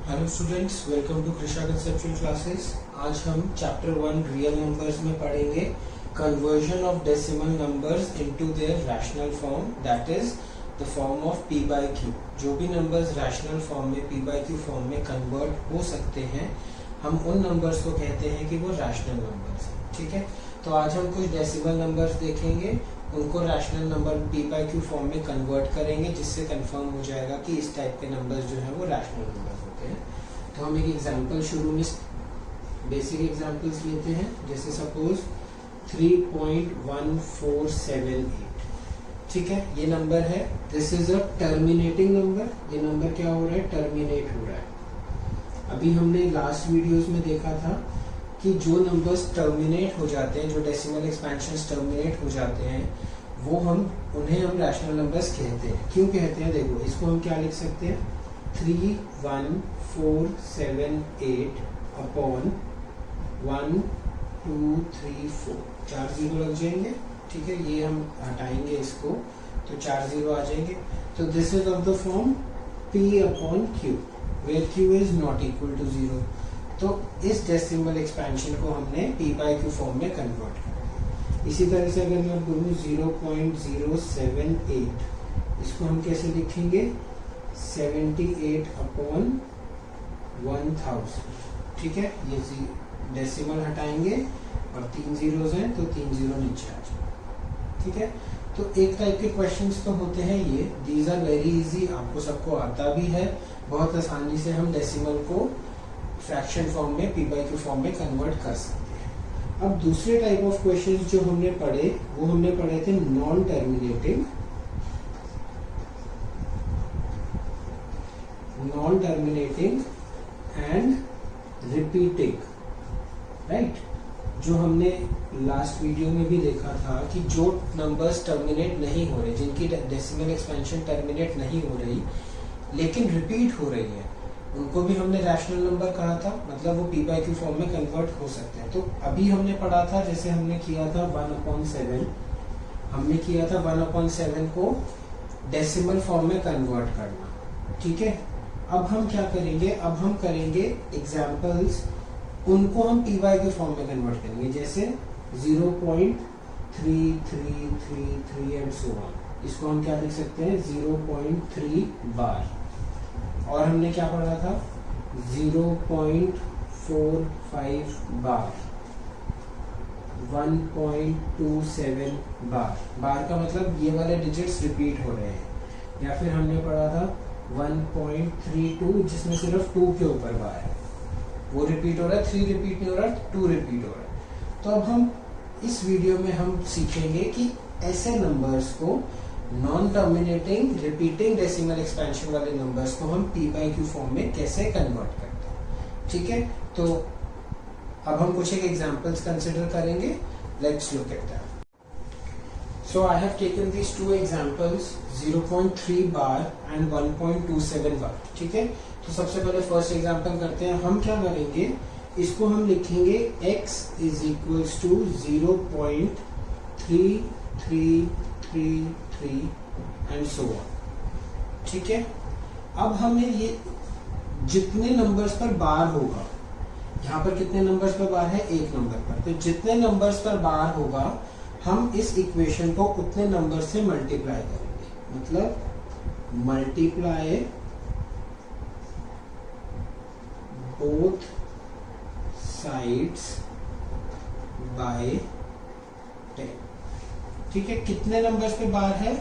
Hello students, welcome to Krishna conceptual classes. आज हम chapter 1 real numbers में पढ़ेंगे conversion of decimal numbers into their rational form, that is the form of p by q। जो भी नंबर्स rational form में p by q form में convert हो सकते हैं, हम उन नंबर्स को कहते हैं कि वो रैशनल नंबर्स हैं। ठीक है, तो आज हम कुछ डेसिमल नंबर्स देखेंगे, उनको rational number p by q form में कन्वर्ट करेंगे, जिससे कंफर्म हो जाएगा कि इस टाइप के नंबर्स जो है वो रैशनल नंबर्स होते हैं। तो हम एक एग्जांपल शुरू में बेसिक एग्जांपल्स लेते हैं, जैसे सपोज 3.1478। ठीक है, ये नंबर है, this is a terminating number. ये नंबर क्या हो रहा है? टर्मिनेट हो रहा है। अभी हमने लास्ट वीडियोस में देखा था कि जो नंबर्स टर्मिनेट हो जाते हैं, जो डेसिमल एक्सपेंशंस टर्मिनेट हो जाते हैं, उन्हें हम रैशनल नंबर्स कहते हैं। क्यों कहते हैं? देखो, इसको हम क्या लिख सकते हैं? 31478 अपॉन 1 2 3 4, 4 जीरो लग जाएंगे। ठीक है, ये हम हटाएंगे इसको तो 4 जीरो आ जाएंगे। तो this is of the form p upon q, where q is not equal to 0। तो इस डेसिमल एक्सपेंशन को हमने p बाय q फॉर्म में कन्वर्ट किया। इसी तरह से अगर मैं बोलूँ 0.078, इसको हम कैसे लिखेंगे? 78 अपॉन 1000। ठीक है, ये डेसिमल हटाएंगे और 3 जीरोस हैं तो 3 जीरो नीचे आ जाए। ठीक है, तो एक टाइप के क्वेश्चंस तो होते हैं ये, दीज आर वेरी इजी, आपको सबको आता भी है। बहुत आसानी से हम डेसिमल को फ्रैक्शन फॉर्म में p बाय q फॉर्म में कन्वर्ट कर सकते हैं। अब दूसरे टाइप ऑफ क्वेश्चंस जो हमने पढ़े, वो हमने पढ़े थे non terminating and repeating, right. जो हमने लास्ट वीडियो में भी देखा था कि जो नंबर्स टर्मिनेट नहीं हो रहे, जिनकी डेसिमल एक्सपेंशन टर्मिनेट नहीं हो रही लेकिन रिपीट हो रही है, उनको भी हमने रैशनल नंबर कहा था, मतलब वो p बाय q फॉर्म में कन्वर्ट हो सकते हैं। तो अभी हमने पढ़ा था, जैसे हमने किया था 1/7, हमने किया था 1/7 को डेसिमल फॉर्म में कन्वर्ट करना। ठीक है, अब हम क्या करेंगे? अब हम करेंगे एग्जाम्पल्स, उनको हम p बाय q फॉर्म में कन्वर्ट करेंगे, जैसे 0.3333 एंड सो ऑन। इसको हम क्या लिख सकते हैं? 0.3 बार। और हमने क्या पढ़ा था? 0.45 बार, 1.27 बार। बार का मतलब ये वाले डिजिट्स रिपीट हो रहे हैं। या फिर हमने पढ़ा था 1.32, जिसमें सिर्फ 2 के ऊपर बार है, वो रिपीट हो रहा है, 3 रिपीट नहीं हो रहा, 2 रिपीट हो रहा है। तो अब हम इस वीडियो में हम सीखेंगे कि ऐसे नंबर्स को, non terminating repeating decimal expansion वाले नंबर्स को हम p बाय q फॉर्म में कैसे कन्वर्ट करते हैं। ठीक है, तो अब हम कुछ एक एग्जांपल्स कंसिडर करेंगे। Let's look at that. So I have taken these two examples, 0.3 bar and 1.27 bar. ठीक है, तो सबसे पहले फर्स्ट एग्जांपल करते हैं। हम क्या करेंगे? इसको हम लिखेंगे x is equals to 0.3333 and so on. ठीक है, अब हमें ये जितने नंबर्स पर बार होगा, यहाँ पर कितने नंबर्स पर बार है? एक नंबर पर। तो जितने नंबर्स पर बार होगा, हम इस इक्वेशन को उतने नंबर से मल्टीप्लाई करेंगे, मतलब मल्टीप्लाई बोथ साइड्स बाय 10। ठीक है, कितने नंबर्स पे बार है?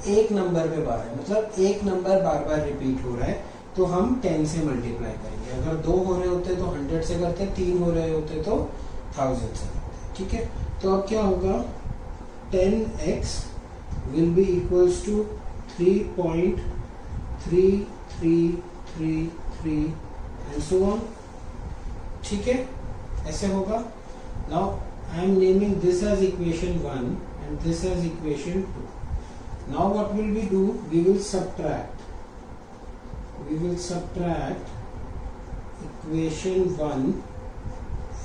एक नंबर पे बार है, मतलब एक नंबर बार बार रिपीट हो रहा है, तो हम 10 से मल्टीप्लाई करेंगे। अगर 2 हो रहे होते तो 100 से करते, 3 हो रहे होते तो 1000 से करते। ठीक है, तो अब क्या होगा? 10x will be equals to 3.3333 and so on. ठीक है, ऐसे होगा। Now I am naming this as equation 1 and this as equation 2. Now what will we do? We will subtract equation 1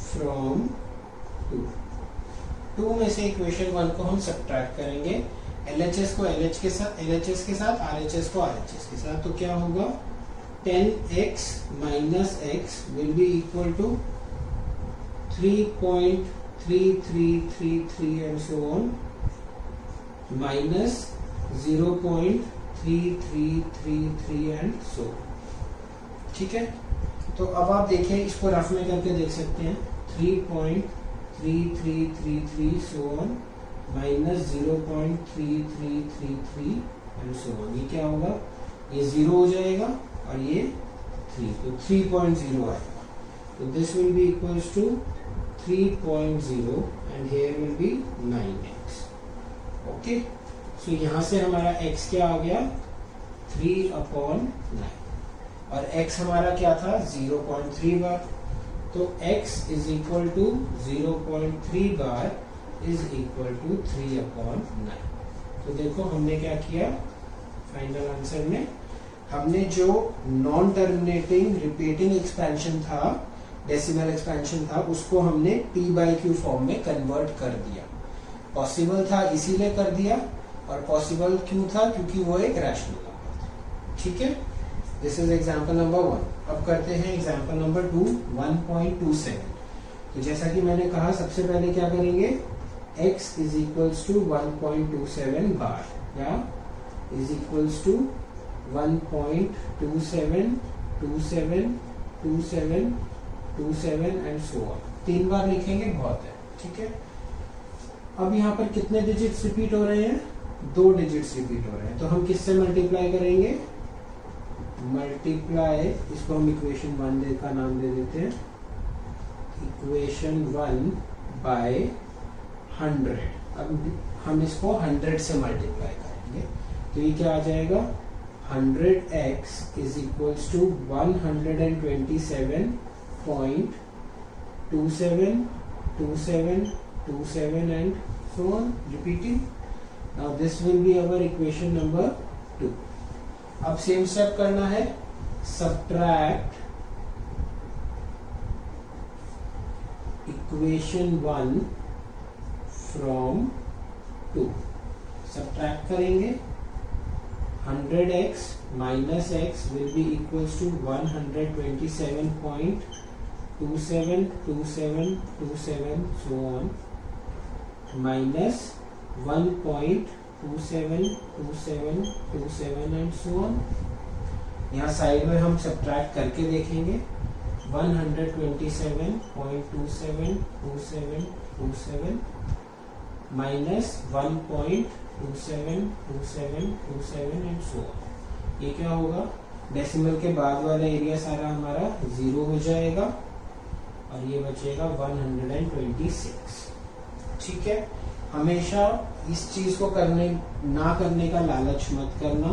from 2. 2 में से इक्वेशन 1 को हम सब्ट्रैक्ट करेंगे, LHS को LHS के साथ, RHS को RHS के साथ। तो क्या होगा? 10x minus x will be equal to 3.3333 and so on minus 0.3333 and so on. ठीक है, तो अब आप देखें, इसको रफ में करके देख सकते हैं. 3.3333 so on minus 0.3333 and so on. ये क्या होगा, ये 0 हो जाएगा और ये 3, तो 3.0 आएगा. तो this will be equals to 3.0 and here will be 9x. Okay, so यहां से हमारा x क्या आ गया, 3/9 और x हमारा क्या था, 0.3 बार. तो x is equal to 0.3 bar is equal to 3/9. तो देखो हमने क्या किया फाइनल आंसर में, हमने जो नॉन टर्मिनेटिंग रिपीटिंग एक्सपेंशन था, डेसिमल एक्सपेंशन था, उसको हमने p/q फॉर्म में कन्वर्ट कर दिया. पॉसिबल था इसीलिए कर दिया, और पॉसिबल क्यों था, क्योंकि वो एक रैशनल नंबर था. ठीक है, दिस इज एग्जांपल नंबर 1. अब करते हैं एग्जांपल नंबर 2, 1.27. तो जैसा कि मैंने कहा, सबसे पहले क्या करेंगे, x is equals to 1.27 bar या is equals to 1.27272727 and so on. 3 बार लिखेंगे, बहुत है. ठीक है, अब यहाँ पर कितने डिजिट्स रिपीट हो रहे हैं, 2 डिजिट्स रिपीट हो रहे हैं. तो हम किससे मल्टीप्लाई करेंगे, मल्टीप्लाई, इसको हम इक्वेशन 1 का नाम दे देते हैं, इक्वेशन 1 बाय 100. अब हम इसको 100 से मल्टीप्लाई करेंगे, तो ये क्या आ जाएगा, 100x is equals to 127.272727 and so on, repeating. Now this will be our equation number 2. अब सेम स्टेप करना है, subtract equation 1 from 2. subtract करेंगे, 100x minus x will be equals to 127.272727 so on minus 1.272727 and so on. यहाँ side में हम subtract करके देखेंगे, 127.272727 minus 1.272727 and so on. ये क्या होगा, डेसिमल के बाद वाला एरिया सारा हमारा 0 हो जाएगा और ये बचेगा 126. ठीक है, हमेशा इस चीज को ना करने का लालच मत करना.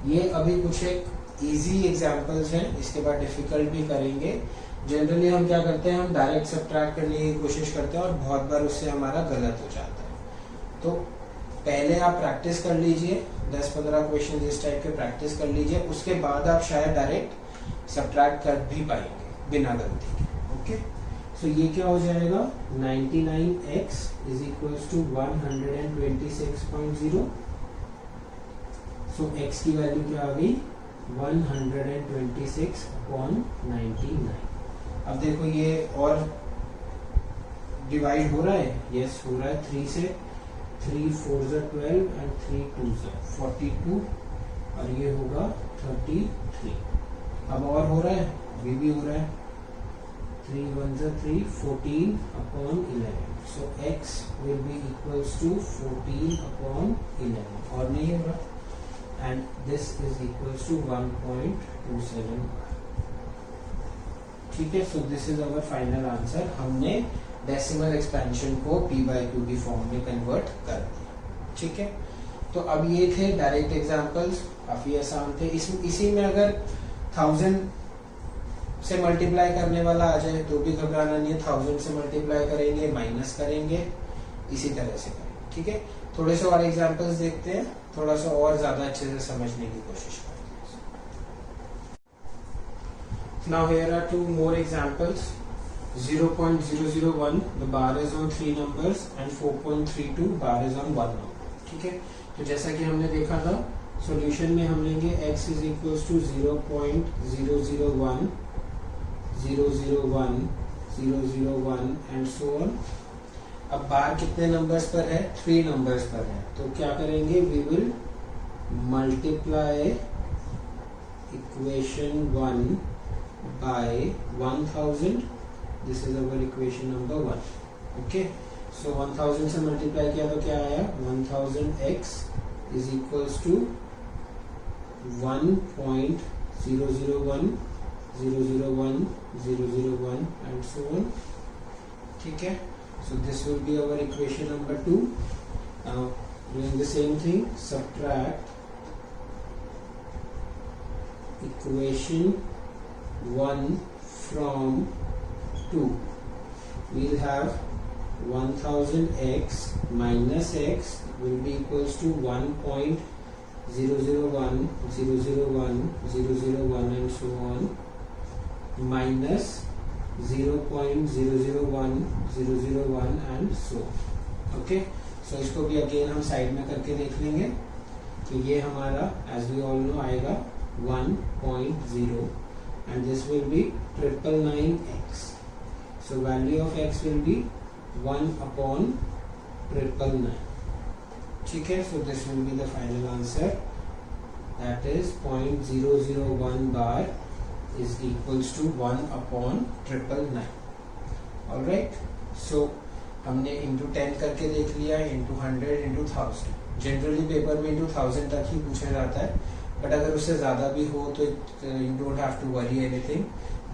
ये अभी कुछ एक इजी एग्जांपल्स हैं, इसके बाद डिफिकल्ट भी करेंगे. जनरली हम क्या करते हैं, हम डायरेक्ट सब्ट्रैक्ट करने की कोशिश करते हैं और बहुत बार उससे हमारा गलत हो जाता है. तो पहले आप प्रैक्टिस कर लीजिए, 10-15 क्वेश्चन इस टाइप के प्रैक्टिस कर लीजिए, उसके बाद आप शायद डायरेक्ट सब्ट्रैक्ट कर भी पाएंगे बिना गलती के. ओके, सो ये क्या हो जाएगा, 99x is equals to 126.0. So x की वैल्यू क्या आ गई, 126/99. अब देखो ये और डिवाइड हो रहा है, यस हो रहा है, 3 से 3 4 12 एंड 3 2 42 और ये होगा 33. अब और हो रहा है, भी हो रहा है, 3 1 3 14/11. सो x will be equals to 14/11 और नहीं हो रहा, and this is equals to 1.27. ठीक है, so this is our final answer. हमने डेसिमल एक्सपेंशन को p/q की फॉर्म में कन्वर्ट कर दिया. ठीक है, तो अब ये थे डायरेक्ट एग्जांपल्स, काफी आसान थे. इसी में अगर 1000 से मल्टीप्लाई करने वाला आ जाए तो भी घबराना नहीं है, 1000 से मल्टीप्लाई करेंगे, माइनस करेंगे, इसी तरह से करेंगे. ठीक है, थोड़े से और एग्जांपल्स देखते हैं, थोड़ा सा और ज्यादा अच्छे से समझने की कोशिश करेंगे. Now here are 2 more examples. 0.001 the bar is on 3 numbers and 4.32 bar is on 1 number. ठीक है, तो जैसा कि हमने देखा था सॉल्यूशन में हम लेंगे x is equals to 0.001 001 001 and so on. अब बार कितने नंबर्स पर है? 3 नंबर्स पर है, तो क्या करेंगे? We will multiply equation 1 by 1000। This is our equation number 1। Okay, so 1000 से मल्टीप्लाई किया तो क्या आया? 1000x is equals to 1.001 001 001 and so on. ठीक है, so this will be our equation number 2. Now doing the same thing, subtract equation 1 from 2. We'll have 1000x minus x will be equals to 1.001 001 001 and so on minus 0.001 001 and so। Okay, सो इसको भी again हम side में करके देख लेंगे। तो ये हमारा एज वी ऑल नो आएगा 1.0 and this will B 999x। So value of x will be 1/999। ठीक है, so this will be the final answer, that is 0.001 bar is equals to 1/999। All right, so हमने into 10 करके देख लिया, into 100 into 1000। Generally paper में into 1000 तक ही पूछा जाता है, बट अगर उससे ज़्यादा भी हो तो you don't have to worry anything।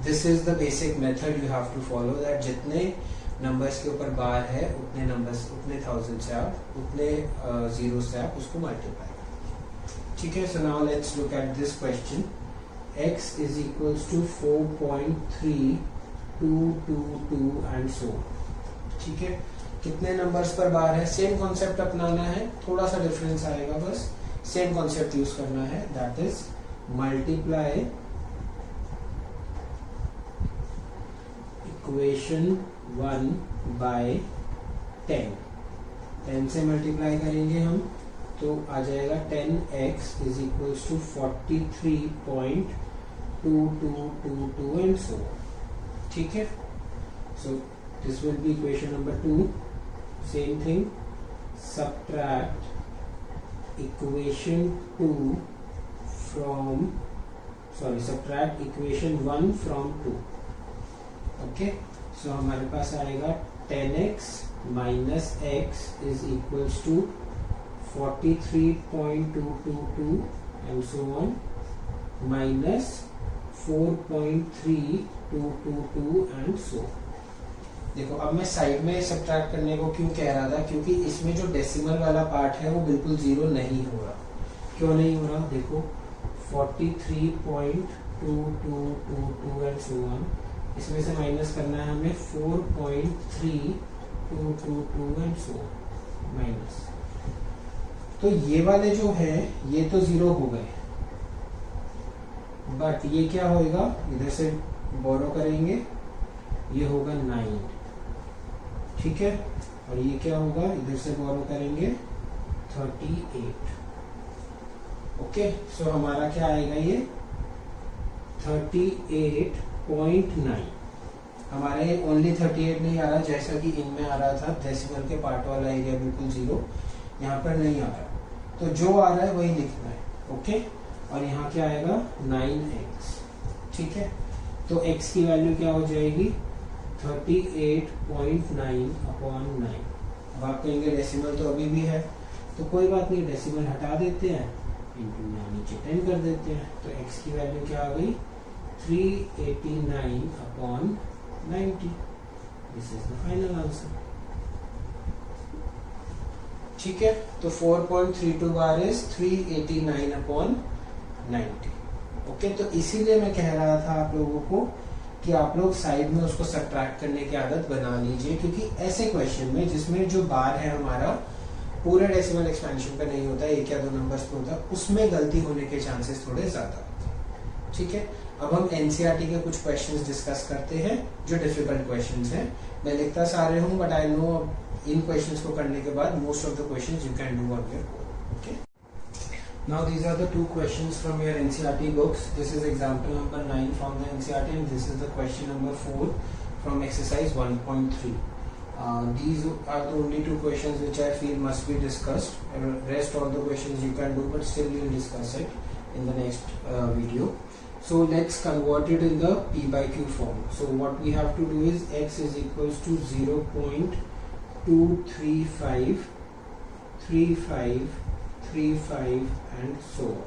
This is the basic method you have to follow, that जितने नंबर्स के ऊपर बार है उतने नंबर्स, उतने 1000 से आप, उतने जीरो से आप उसको मल्टीप्लाई करें। ठीक है, so now let's look at this question। x is equals to 4.3222 and so। ठीक है, कितने नंबर्स पर बार है? सेम कॉन्सेप्ट अपनाना है, थोड़ा सा डिफरेंस आएगा, बस सेम कॉन्सेप्ट यूज करना है, that is multiply equation 1 by 10। 10 से मल्टीप्लाई करेंगे हम तो आ जाएगा 10x is equals to 43.2222 and so. ठीक है, so this will be equation number 2। Same thing, subtract equation 2 from, sorry subtract equation 1 from 2। Okay, so हमारे पास आएगा 10x minus x is equals to 43.222 and so on minus 4.3222 and so। देखो, अब मैं side में subtract करने को क्यों कह रहा था? क्योंकि इसमें जो डेसिमल वाला पार्ट है वो बिल्कुल जीरो नहीं हो रहा। क्यों नहीं हो रहा? देखो 43.2222 and so on, इसमें से माइनस करना है हमें 4.3222 and so माइनस। तो ये वाले जो है ये तो जीरो हो गए, बट ये क्या होगा? इधर से बोरो करेंगे, ये होगा 9। ठीक है, और ये क्या होगा? इधर से बोरो करेंगे 38। ओके, सो हमारा क्या आएगा? ये 38.9। हमारे ओनली 38 नहीं आ रहा, जैसा कि इनमें आ रहा था, डेसिमल के पार्ट वाला एरिया बिल्कुल जीरो, यहाँ पर नहीं आ रहा, तो जो आ रहा है वही लिखना है। ओके, और यहाँ क्या आएगा? 9x। ठीक है, तो x की वैल्यू क्या हो जाएगी? 38.9/9। अब आप कहेंगे डेसिमल तो अभी भी है, तो कोई बात नहीं, डेसिमल हटा देते हैं, इनटू में नीचे 10 कर देते हैं, तो x की वैल्यू क्या आ गई? 389/90। This is the final answer. ठीक है, तो 4.32 बार इज 389/90। ओके, तो इसीलिए मैं कह रहा था आप लोगों को कि आप लोग साइड में उसको सब्ट्रैक्ट करने की आदत बना लीजिए, क्योंकि ऐसे क्वेश्चन में जिसमें जो बार है हमारा पूरे डेसिमल एक्सपेंशन पे नहीं होता, 1 या 2 नंबर्स पे होता, उसमें गलती होने के चांसेस थोड़े ज्यादा होते हैं। ठीक है, अब हम एनसीईआरटी के कुछ क्वेश्चंस डिस्कस करते हैं जो डिफिकल्ट क्वेश्चंस हैं। मैं लिखता सारे हूँ, but I know in questions को करने के बाद most of the questions you can do on your own. Okay, Now these are the two questions from your NCERT books. This is example number 9 from the NCERT and this is the question number 4 from exercise 1.3. These are the only two questions which I feel must be discussed. Rest all the questions you can do, but still we will discuss it in the next video. So let's convert it in the P by Q form. So what we have to do is x is equals to 0.235, 35, 35 and so on,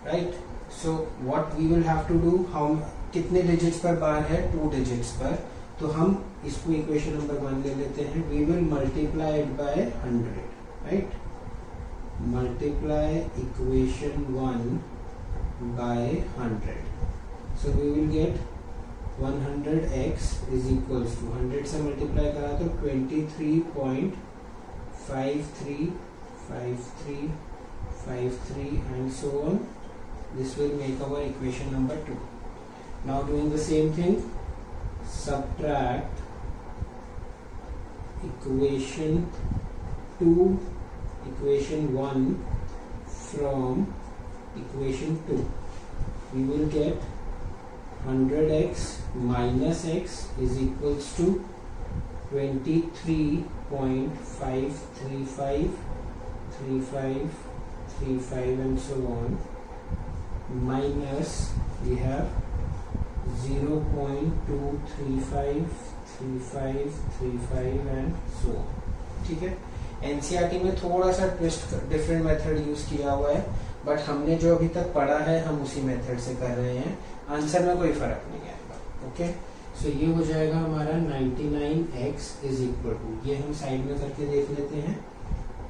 right? So what we will have to do, how कितने digits पर बार है, 2 digits पर, तो हम इसको equation number 1 ले लेते हैं. We will multiply it by 100, right? Multiply equation 1 by 100. So we will get 100x is equals to 100 से multiply करा तो 23.5353 and so on. This will make our equation number 2. Now doing the same thing, subtract equation 1 from equation 2. We will get 100x minus x is equals to 23.535 and so on, minus we have 0.235 and so on. ठीक है. NCERT में थोड़ा सा twist different method use किया हुआ है, but हमने जो अभी तक पढ़ा है हम उसी मेथड से कर रहे हैं. आंसर में कोई फर्क नहीं आएगा. ओके, सो ये हो जाएगा हमारा 99x इज इक्वल टू, ये हम साइड में करके देख लेते हैं,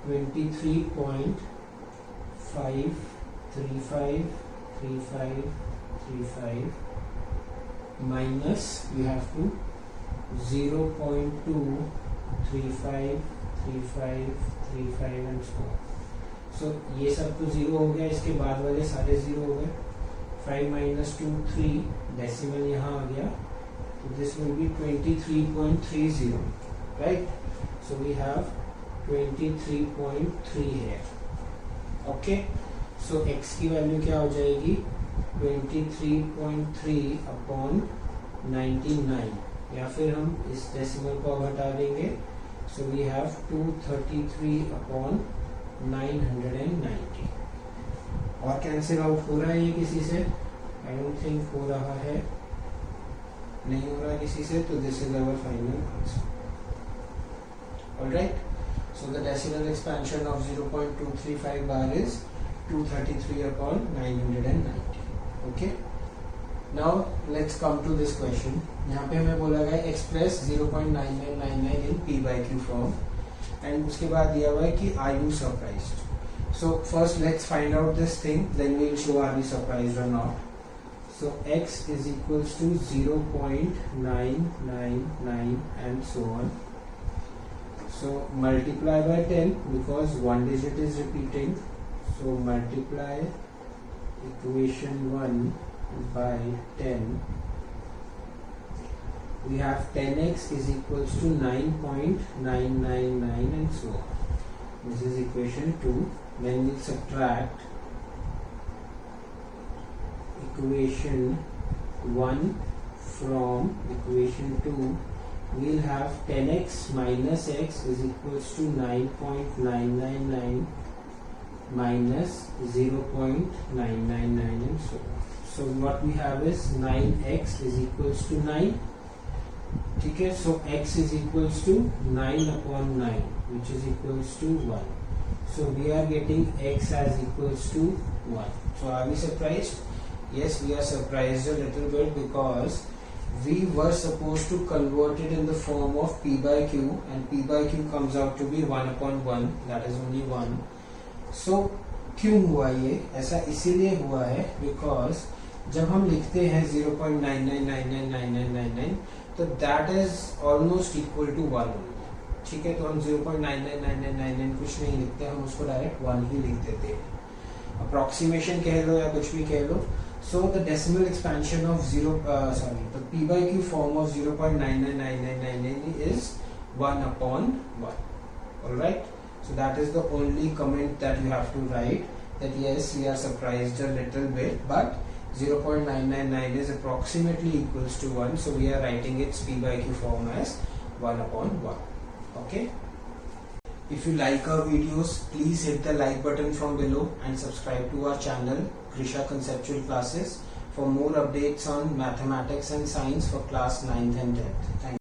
23.535 minus we have to 0.235 and so on. So ये सब तो जीरो हो गया, इसके बाद वाले सारे जीरो हो गए. 5 minus 2 3, डेसिमल यहाँ आ गया, तो this will be 23.30, right? So we have 23.3 है. ओके, सो x की वैल्यू क्या हो जाएगी, 23.3 अपॉन 99, या फिर हम इस डेसिमल को हटा देंगे. So we have 233 upon 990. और कैंसिल आउट हो रहा है ये किसी से? आई डोंट थिंक हो रहा है, नहीं हो रहा है किसी से, तो this is our final answer. Alright, so the decimal expansion of 0.235 bar is 233 upon 990. Okay, now let's come to this question. यहाँ पे हमें बोला गया express 0.9999 in P by Q form, and उसके बाद दिया हुआ है कि are you surprised. So first let's find out this thing, then we will show are we surprised और नॉट. सो x is equals to 0.999 and so on. So multiply by 10 because one digit is repeating. So multiply equation 1 by 10. We have 10x is equals to 9.999 and so on. This is equation 2. Then we'll subtract equation 1 from equation 2. We'll have 10x minus x is equals to 9.999 minus 0.999 and so on. So what we have is 9x is equals to 9. ठीक है, so x is equals to 9 upon 9 which is equals to 1. So we are getting x as equals to 1. So are we surprised? Yes, we are surprised a little bit because we were supposed to convert it in the form of P by Q, and P by Q comes out to be 1 upon 1, that is only 1. So क्यों हुआ ये? ऐसा इसीलिए हुआ है because जब हम लिखते हैं 0.99999999 तो that is almost equal to 1 only. ठीक है, तो हम 0.999999 कुछ नहीं लिखते, हम उसको डायरेक्ट 1 ही लिख देते हैं. अप्रॉक्सीमेशन कह लो या कुछ भी कह लो. So the decimal expansion of the P by Q form of 0.999999 is 1 upon 1. Alright, so that is the only comment that you have to write. that yes, we are surprised a little bit, but 0.999 is approximately equals to 1, so we are writing its P by Q form as 1 upon 1. Okay. If you like our videos, please hit the like button from below and subscribe to our channel Krisha Conceptual Classes for more updates on mathematics and science for class 9th and 10th. Thank you.